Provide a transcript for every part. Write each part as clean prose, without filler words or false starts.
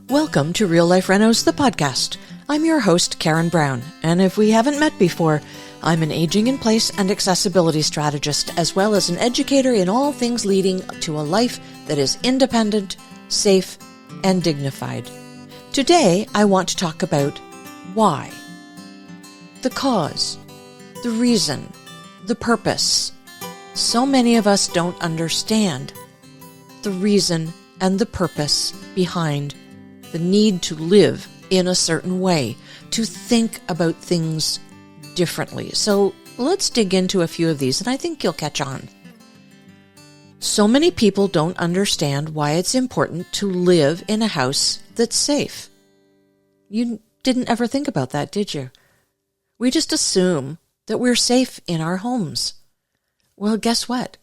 Welcome to Real Life Renos, the podcast. I'm your host, Karen Brown, and if we haven't met before, I'm an aging in place and accessibility strategist, as well as an educator in all things leading to a life that is independent, safe, and dignified. Today, I want to talk about why. The cause, the reason, the purpose. So many of us don't understand the reason and the purpose behind the need to live in a certain way, to think about things differently. So let's dig into a few of these, and I think you'll catch on. So many people don't understand why it's important to live in a house that's safe. You didn't ever think about that, did you? We just assume that we're safe in our homes. Well, guess what?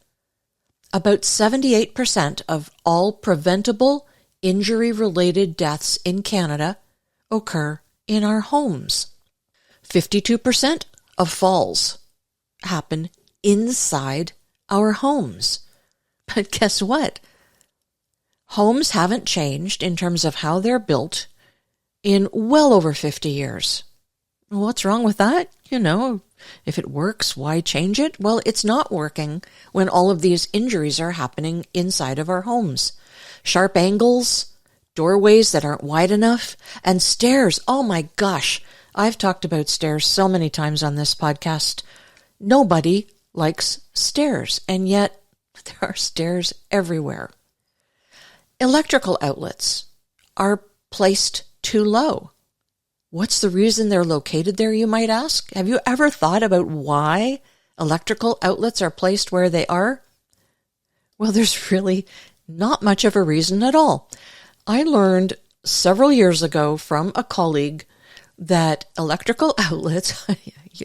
About 78% of all preventable injury-related deaths in Canada occur in our homes. 52% of falls happen inside our homes. But guess what? Homes haven't changed in terms of how they're built in well over 50 years. What's wrong with that? If it works, why change it? Well, it's not working when all of these injuries are happening inside of our homes. Sharp angles, doorways that aren't wide enough, and stairs. Oh my gosh, I've talked about stairs so many times on this podcast. Nobody likes stairs, and yet there are stairs everywhere. Electrical outlets are placed too low. What's the reason they're located there, you might ask? Have you ever thought about why electrical outlets are placed where they are? Well, there's really not much of a reason at all. I learned several years ago from a colleague that electrical outlets,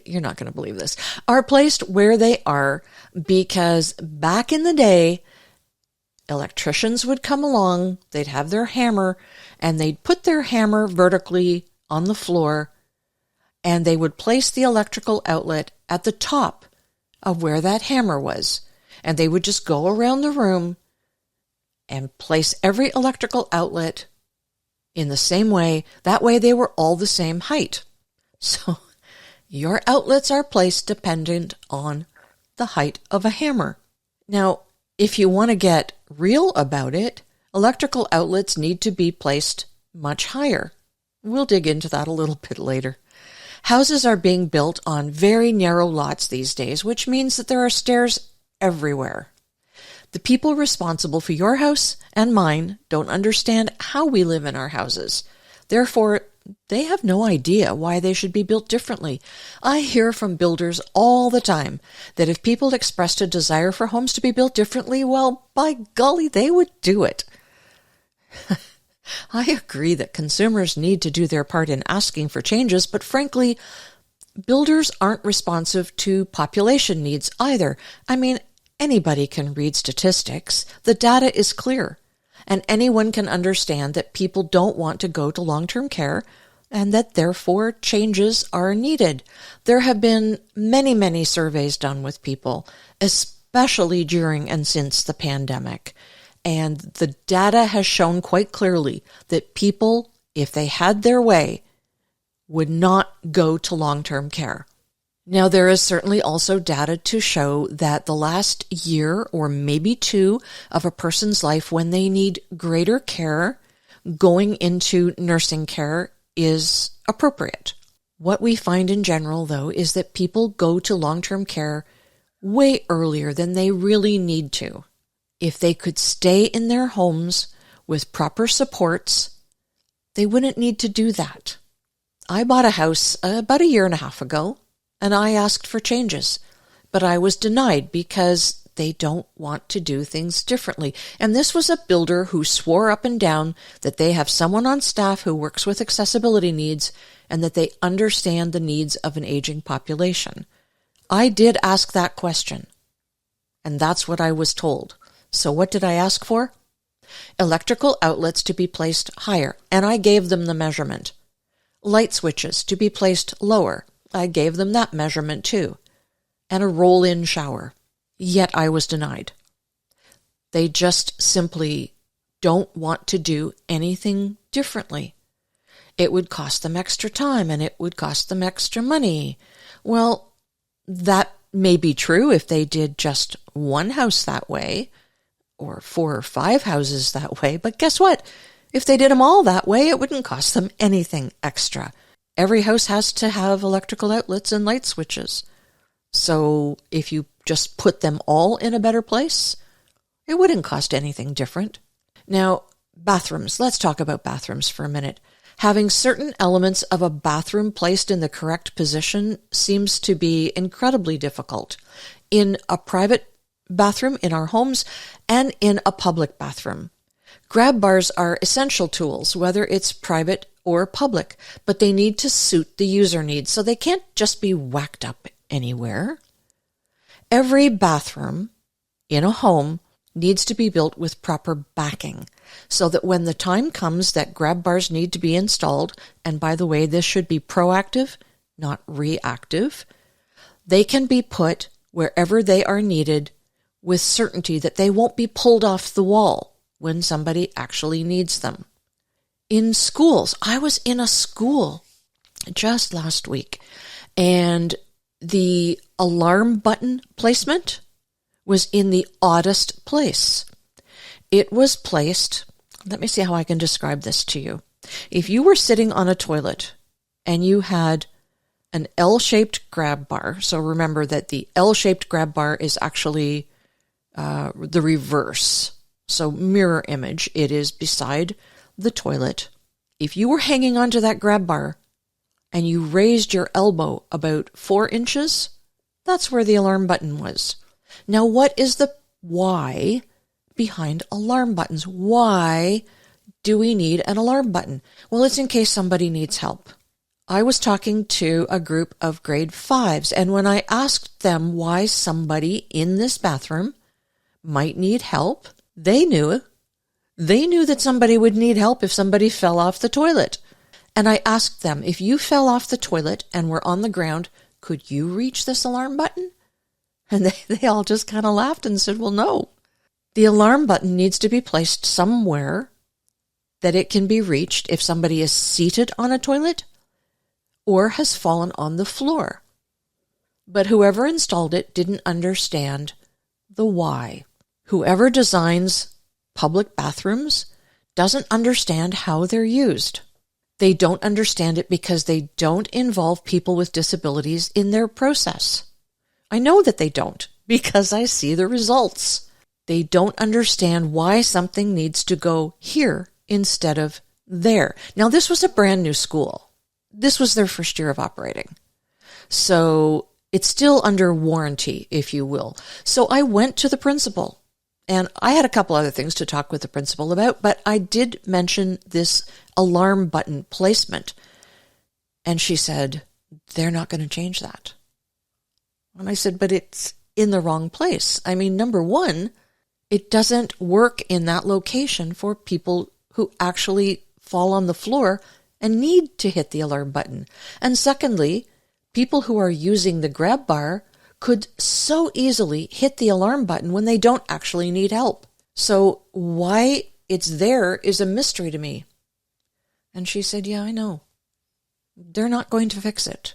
you're not going to believe this, are placed where they are because back in the day, electricians would come along, they'd have their hammer, and they'd put their hammer vertically on the floor, and they would place the electrical outlet at the top of where that hammer was. And they would just go around the room and place every electrical outlet in the same way. That way they were all the same height. So your outlets are placed dependent on the height of a hammer. Now, if you want to get real about it, electrical outlets need to be placed much higher. We'll dig into that a little bit later. Houses are being built on very narrow lots these days, which means that there are stairs everywhere. The people responsible for your house and mine don't understand how we live in our houses. Therefore, they have no idea why they should be built differently. I hear from builders all the time that if people expressed a desire for homes to be built differently, well, by golly, they would do it. I agree that consumers need to do their part in asking for changes, but frankly, builders aren't responsive to population needs either. I mean, anybody can read statistics. The data is clear, and anyone can understand that people don't want to go to long-term care and that therefore changes are needed. There have been many, many surveys done with people, especially during and since the pandemic. And the data has shown quite clearly that people, if they had their way, would not go to long-term care. Now, there is certainly also data to show that the last year or maybe two of a person's life when they need greater care, going into nursing care is appropriate. What we find in general, though, is that people go to long-term care way earlier than they really need to. If they could stay in their homes with proper supports, they wouldn't need to do that. I bought a house about a year and a half ago, and I asked for changes, but I was denied because they don't want to do things differently. And this was a builder who swore up and down that they have someone on staff who works with accessibility needs and that they understand the needs of an aging population. I did ask that question, and that's what I was told. So what did I ask for? Electrical outlets to be placed higher, and I gave them the measurement. Light switches to be placed lower. I gave them that measurement too. And a roll-in shower. Yet I was denied. They just simply don't want to do anything differently. It would cost them extra time and it would cost them extra money. Well, that may be true if they did just one house that way, or 4 or 5 houses that way, but guess what? If they did them all that way, it wouldn't cost them anything extra. Every house has to have electrical outlets and light switches. So if you just put them all in a better place, it wouldn't cost anything different. Now, bathrooms. Let's talk about bathrooms for a minute. Having certain elements of a bathroom placed in the correct position seems to be incredibly difficult in a private bathroom in our homes and in a public bathroom. Grab bars are essential tools, whether it's private or public, but they need to suit the user needs, so they can't just be whacked up anywhere. Every bathroom in a home needs to be built with proper backing, so that when the time comes that grab bars need to be installed, and by the way, this should be proactive, not reactive, they can be put wherever they are needed with certainty that they won't be pulled off the wall when somebody actually needs them. In schools, I was in a school just last week, and the alarm button placement was in the oddest place. It was placed, let me see how I can describe this to you. If you were sitting on a toilet and you had an L-shaped grab bar, so remember that the L-shaped grab bar is actually the reverse. So mirror image, it is beside the toilet. If you were hanging onto that grab bar and you raised your elbow about 4 inches, that's where the alarm button was. Now, what is the why behind alarm buttons? Why do we need an alarm button? Well, it's in case somebody needs help. I was talking to a group of grade 5s, and when I asked them why somebody in this bathroom might need help, they knew that somebody would need help if somebody fell off the toilet. And I asked them, if you fell off the toilet and were on the ground, could you reach this alarm button? And they all just kind of laughed and said, well, no. The alarm button needs to be placed somewhere that it can be reached if somebody is seated on a toilet or has fallen on the floor. But whoever installed it didn't understand the why. Whoever designs public bathrooms doesn't understand how they're used. They don't understand it because they don't involve people with disabilities in their process. I know that they don't because I see the results. They don't understand why something needs to go here instead of there. Now, this was a brand new school. This was their first year of operating. So it's still under warranty, if you will. So I went to the principal. And I had a couple other things to talk with the principal about, but I did mention this alarm button placement. And she said, they're not going to change that. And I said, but it's in the wrong place. I mean, number one, it doesn't work in that location for people who actually fall on the floor and need to hit the alarm button. And secondly, people who are using the grab bar could so easily hit the alarm button when they don't actually need help. So why it's there is a mystery to me. And she said, yeah, I know. They're not going to fix it.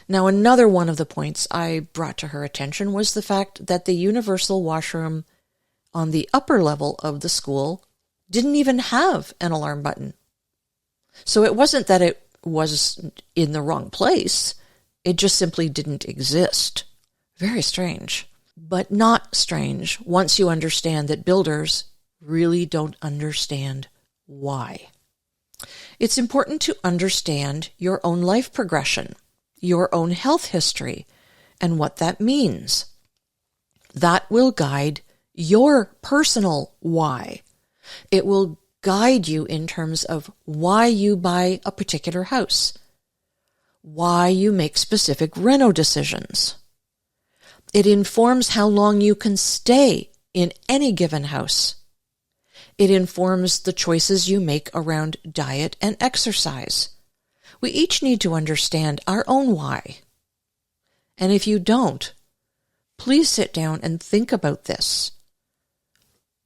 Now, another one of the points I brought to her attention was the fact that the universal washroom on the upper level of the school didn't even have an alarm button. So it wasn't that it was in the wrong place. It just simply didn't exist. Very strange, but not strange once you understand that builders really don't understand why. It's important to understand your own life progression, your own health history, and what that means. That will guide your personal why. It will guide you in terms of why you buy a particular house, why you make specific reno decisions. It informs how long you can stay in any given house. It informs the choices you make around diet and exercise. We each need to understand our own why. And if you don't, please sit down and think about this.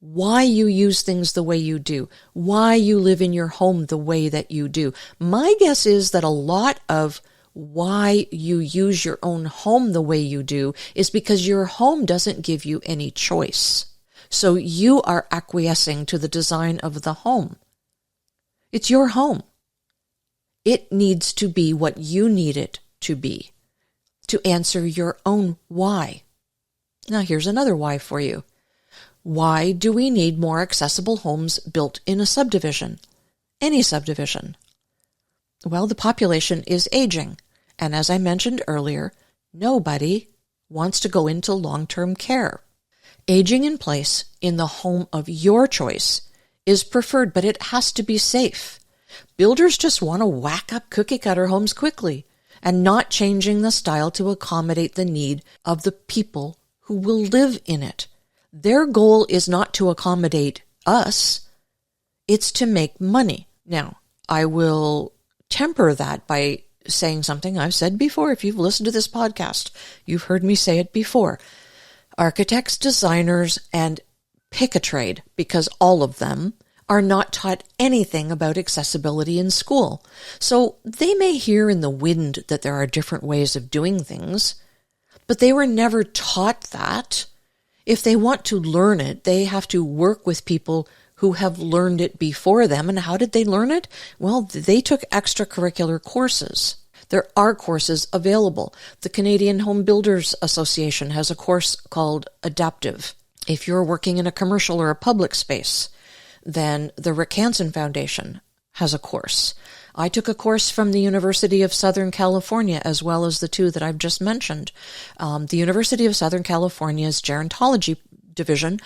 why you use things the way you do, why you live in your home the way that you do. My guess is that a lot of why you use your own home the way you do is because your home doesn't give you any choice. So you are acquiescing to the design of the home. It's your home. It needs to be what you need it to be, to answer your own why. Now here's another why for you. Why do we need more accessible homes built in a subdivision? Any subdivision? Well, the population is aging, and as I mentioned earlier, nobody wants to go into long-term care. Aging in place in the home of your choice is preferred, but it has to be safe. Builders just want to whack up cookie-cutter homes quickly and not changing the style to accommodate the need of the people who will live in it. Their goal is not to accommodate us, it's to make money. Now, I will temper that by saying something I've said before. If you've listened to this podcast, you've heard me say it before. Architects, designers, and pick a trade, because all of them are not taught anything about accessibility in school. So they may hear in the wind that there are different ways of doing things, but they were never taught that. If they want to learn it, they have to work with people who have learned it before them. And how did they learn it? Well, they took extracurricular courses. There are courses available. The Canadian Home Builders Association has a course called Adaptive. If you're working in a commercial or a public space, then the Rick Hansen Foundation has a course. I took a course from the University of Southern California, as well as the two that I've just mentioned. The University of Southern California's gerontology division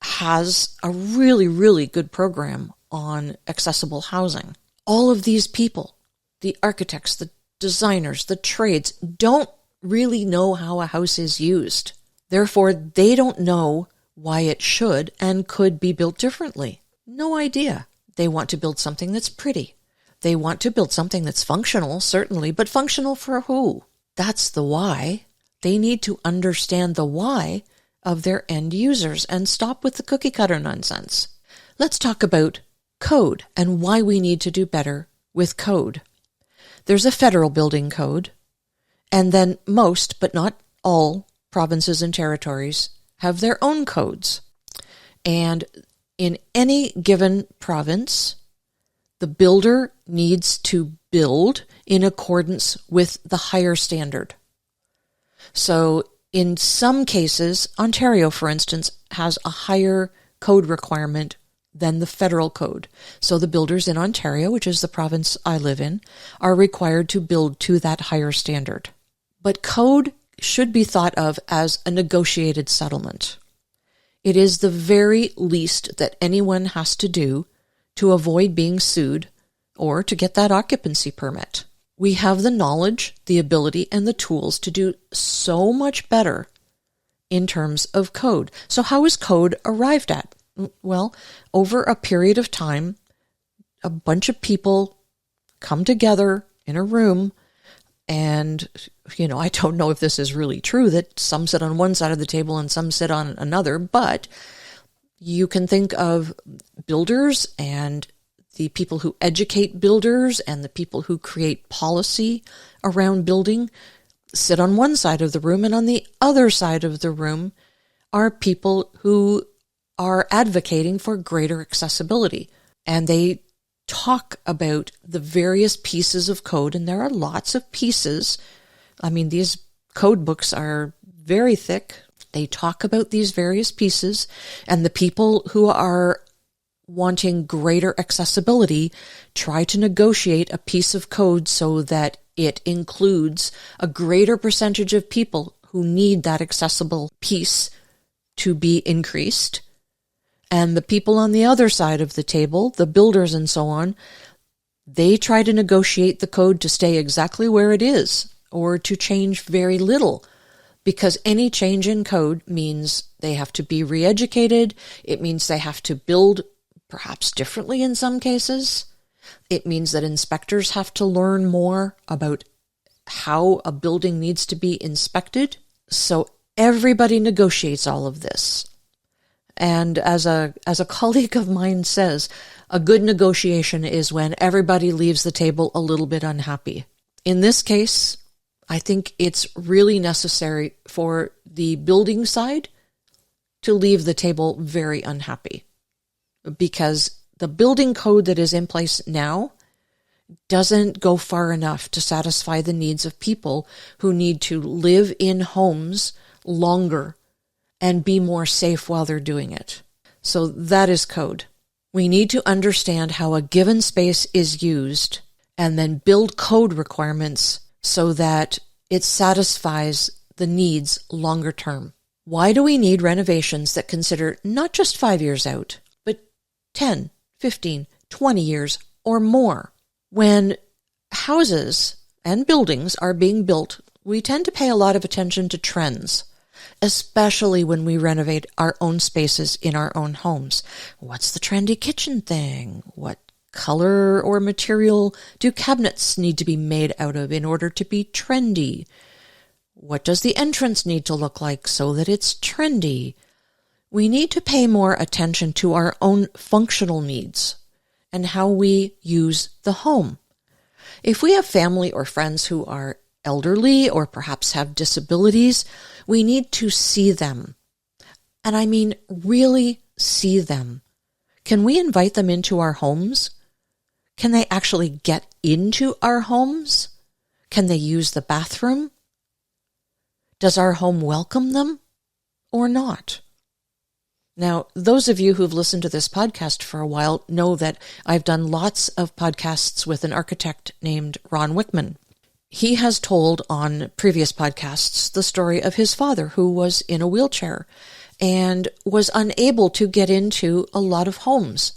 has a really, really good program on accessible housing. All of these people, the architects, the designers, the trades, don't really know how a house is used. Therefore, they don't know why it should and could be built differently. No idea. They want to build something that's pretty. They want to build something that's functional, certainly, but functional for who? That's the why. They need to understand the why of their end users and stop with the cookie cutter nonsense. Let's talk about code and why we need to do better with code. There's a federal building code, and then most, but not all, provinces and territories have their own codes. And in any given province, the builder needs to build in accordance with the higher standard. So in some cases, Ontario, for instance, has a higher code requirement than the federal code. So the builders in Ontario, which is the province I live in, are required to build to that higher standard. But code should be thought of as a negotiated settlement. It is the very least that anyone has to do to avoid being sued or to get that occupancy permit. We have the knowledge, the ability, and the tools to do so much better in terms of code. So how is code arrived at? Well, over a period of time, a bunch of people come together in a room and, I don't know if this is really true, that some sit on one side of the table and some sit on another, but you can think of builders and the people who educate builders and the people who create policy around building sit on one side of the room, and on the other side of the room are people who are advocating for greater accessibility. And they talk about the various pieces of code, and there are lots of pieces. I mean, these code books are very thick. They talk about these various pieces, and the people who are wanting greater accessibility try to negotiate a piece of code so that it includes a greater percentage of people who need that accessible piece to be increased. And the people on the other side of the table, the builders and so on, they try to negotiate the code to stay exactly where it is or to change very little, because any change in code means they have to be re-educated. It means they have to build perhaps differently in some cases. It means that inspectors have to learn more about how a building needs to be inspected. So everybody negotiates all of this. And as a colleague of mine says, a good negotiation is when everybody leaves the table a little bit unhappy. In this case, I think it's really necessary for the building side to leave the table very unhappy, because the building code that is in place now doesn't go far enough to satisfy the needs of people who need to live in homes longer and be more safe while they're doing it. So that is code. We need to understand how a given space is used and then build code requirements so that it satisfies the needs longer term. Why do we need renovations that consider not just 5 years out, but 10, 15, 20 years or more? When houses and buildings are being built, we tend to pay a lot of attention to trends, especially when we renovate our own spaces in our own homes. What's the trendy kitchen thing? What color or material do cabinets need to be made out of in order to be trendy? What does the entrance need to look like so that it's trendy? We need to pay more attention to our own functional needs and how we use the home. If we have family or friends who are elderly or perhaps have disabilities, we need to see them. And I mean really see them. Can we invite them into our homes? Can they actually get into our homes? Can they use the bathroom? Does our home welcome them or not? Now, those of you who've listened to this podcast for a while know that I've done lots of podcasts with an architect named Ron Wickman. He has told on previous podcasts the story of his father who was in a wheelchair and was unable to get into a lot of homes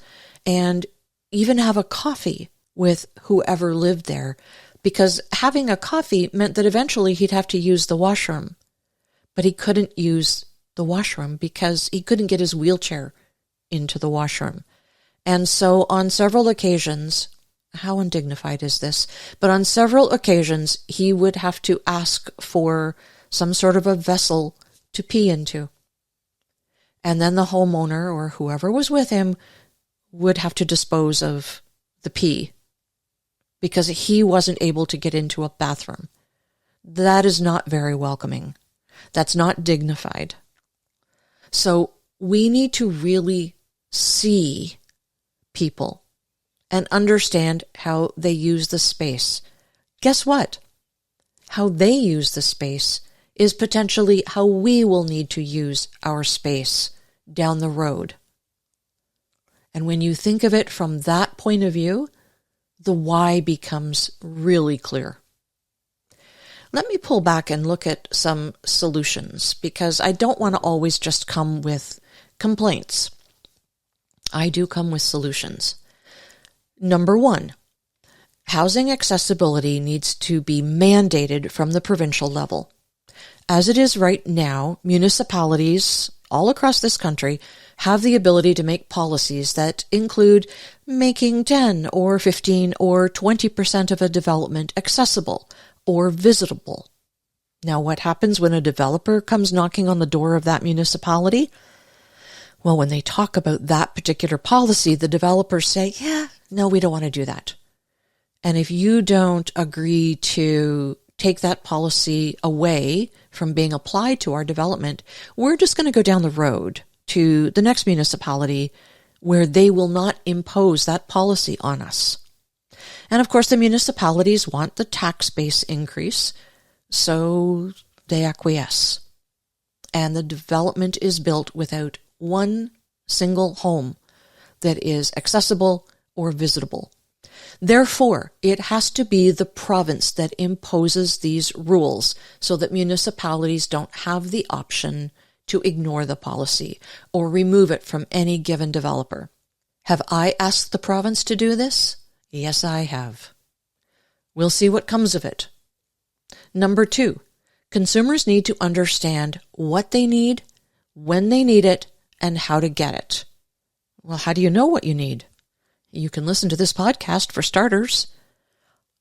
and even have a coffee with whoever lived there, because having a coffee meant that eventually he'd have to use the washroom. But he couldn't use the washroom because he couldn't get his wheelchair into the washroom. And so on several occasions, how undignified is this? But on several occasions, he would have to ask for some sort of a vessel to pee into. And then the homeowner or whoever was with him would have to dispose of the pee because he wasn't able to get into a bathroom. That is not very welcoming. That's not dignified. So we need to really see people and understand how they use the space. Guess what? How they use the space is potentially how we will need to use our space down the road. And when you think of it from that point of view, the why becomes really clear. Let me pull back and look at some solutions, because I don't want to always just come with complaints. I do come with solutions. Number one, housing accessibility needs to be mandated from the provincial level. As it is right now, municipalities all across this country have the ability to make policies that include making 10 or 15 or 20% of a development accessible or visitable. Now, what happens when a developer comes knocking on the door of that municipality? Well, when they talk about that particular policy, the developers say, no, we don't want to do that. And if you don't agree to take that policy away from being applied to our development, we're just going to go down the road to the next municipality where they will not impose that policy on us. And of course, the municipalities want the tax base increase, so they acquiesce. And the development is built without one single home that is accessible or visitable. Therefore, it has to be the province that imposes these rules so that municipalities don't have the option to ignore the policy or remove it from any given developer. Have I asked the province to do this? Yes, I have. We'll see what comes of it. Number two, consumers need to understand what they need, when they need it, and how to get it. Well, how do you know what you need? You can listen to this podcast for starters.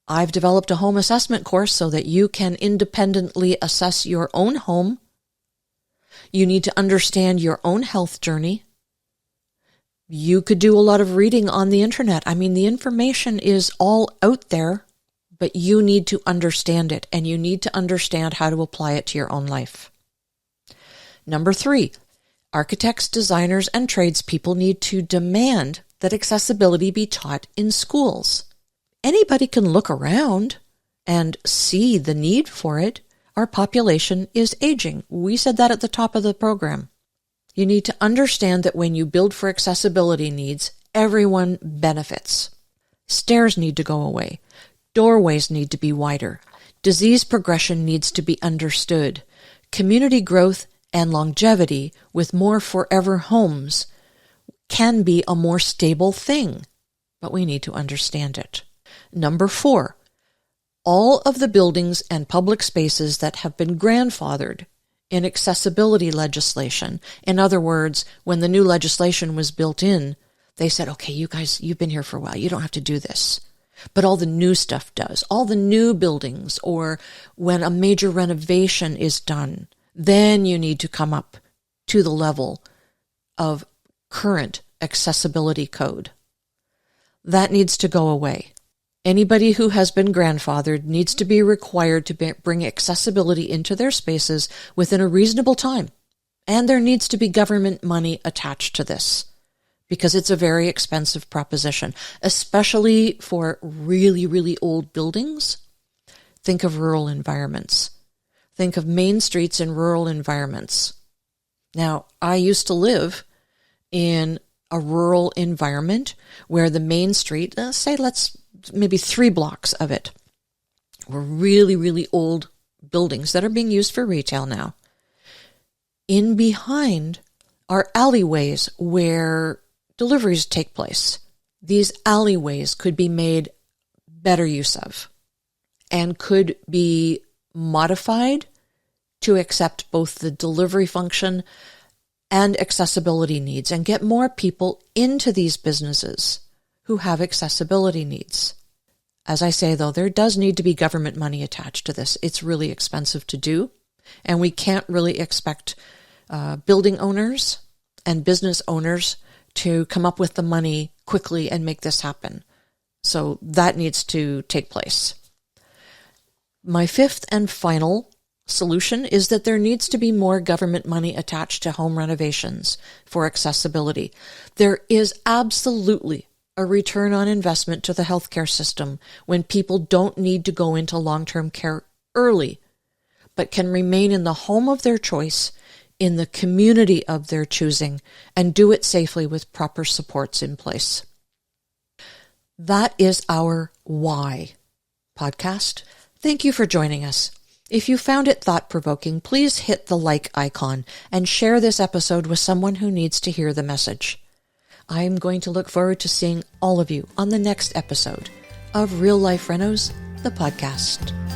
I've developed a home assessment course so that you can independently assess your own home. You need to understand your own health journey You could do a lot of reading on the internet. I mean, the information is all out there, but you need to understand it, and you need to understand how to apply it to your own life. Number 3, architects, designers, and tradespeople need to demand that accessibility be taught in schools. Anybody can look around and see the need for it. Our population is aging. We said that at the top of the program. You need to understand that when you build for accessibility needs, everyone benefits. Stairs need to go away. Doorways need to be wider. Disease progression needs to be understood. Community growth and longevity with more forever homes can be a more stable thing, but we need to understand it. Number 4, all of the buildings and public spaces that have been grandfathered in accessibility legislation. In other words, when the new legislation was built in, they said, okay, you guys, you've been here for a while. You don't have to do this. But all the new stuff does. All the new buildings, or when a major renovation is done, then you need to come up to the level of current accessibility code. That needs to go away. Anybody who has been grandfathered needs to be required to bring accessibility into their spaces within a reasonable time. And there needs to be government money attached to this, because it's a very expensive proposition, especially for really, really old buildings. Think of rural environments. Think of main streets in rural environments. Now, I used to live in a rural environment where the main street, maybe 3 blocks of it, were really, really old buildings that are being used for retail now. In behind are alleyways where deliveries take place. These alleyways could be made better use of and could be modified to accept both the delivery function and accessibility needs, and get more people into these businesses who have accessibility needs. As I say, though, there does need to be government money attached to this. It's really expensive to do, and we can't really expect building owners and business owners to come up with the money quickly and make this happen. So that needs to take place. My 5th and final solution is that there needs to be more government money attached to home renovations for accessibility. There is absolutely a return on investment to the healthcare system when people don't need to go into long-term care early, but can remain in the home of their choice, in the community of their choosing, and do it safely with proper supports in place. That is our Why podcast. Thank you for joining us. If you found it thought-provoking, please hit the like icon and share this episode with someone who needs to hear the message. I am going to look forward to seeing all of you on the next episode of Real Life Renos, the podcast.